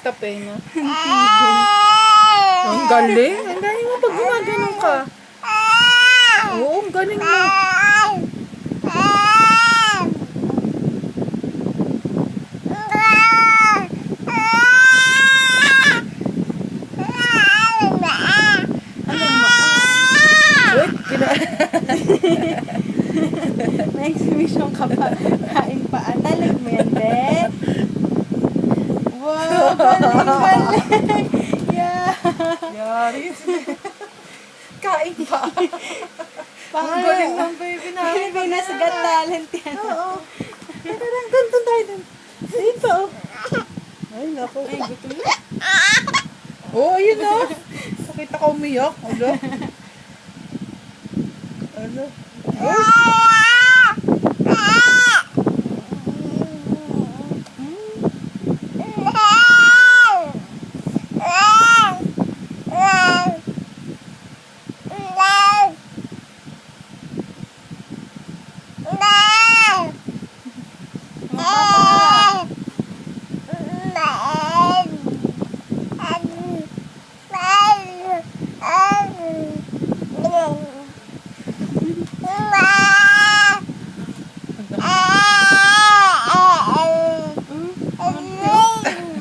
makeup eh, no? Ang galing. Ang galing mo pag gumagano ka. Oo, ang galing mo. Wait, May exhibition ka pa. Kain pa. Talag mo yan, be. Wow, galing. Yeah. Yari. Kain pa. Ang galing ng baby na. Pilipinas Got Talent yan. Oo. Doon tayo doon. Dito. Ay, naku. Ay, gutom na. Oo, yun o. Nakita ka umiyak. Ano? Ano?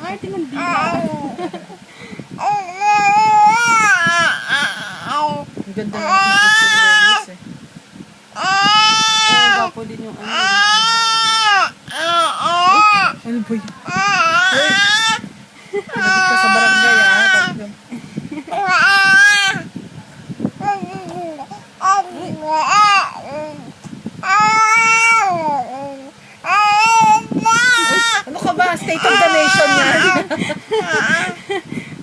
Ay, tinandila. Ang ganda ng picture eh. Ay, gwapo din yung ano. Ano ba yun? Hey! Pinagit ka sa barangay ah. Ano ka ba? State of the nation yan.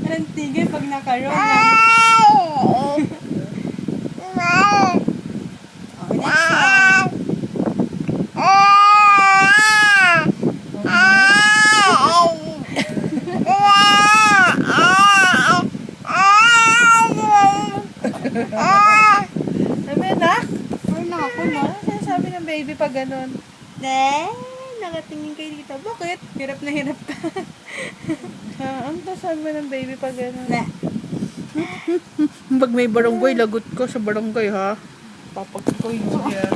Parang tigil pag nakaroon na. Oh, next one. Sabi na? Or na ako, no? Ano sinasabi ng baby pag ganun? Nakatingin kayo dito. Bakit? Hirap na hirap ka. Ano sabi ng baby pag ganun? Na. Pag may barangay, lagot ko sa barangay ha. Papagkoy mo yan.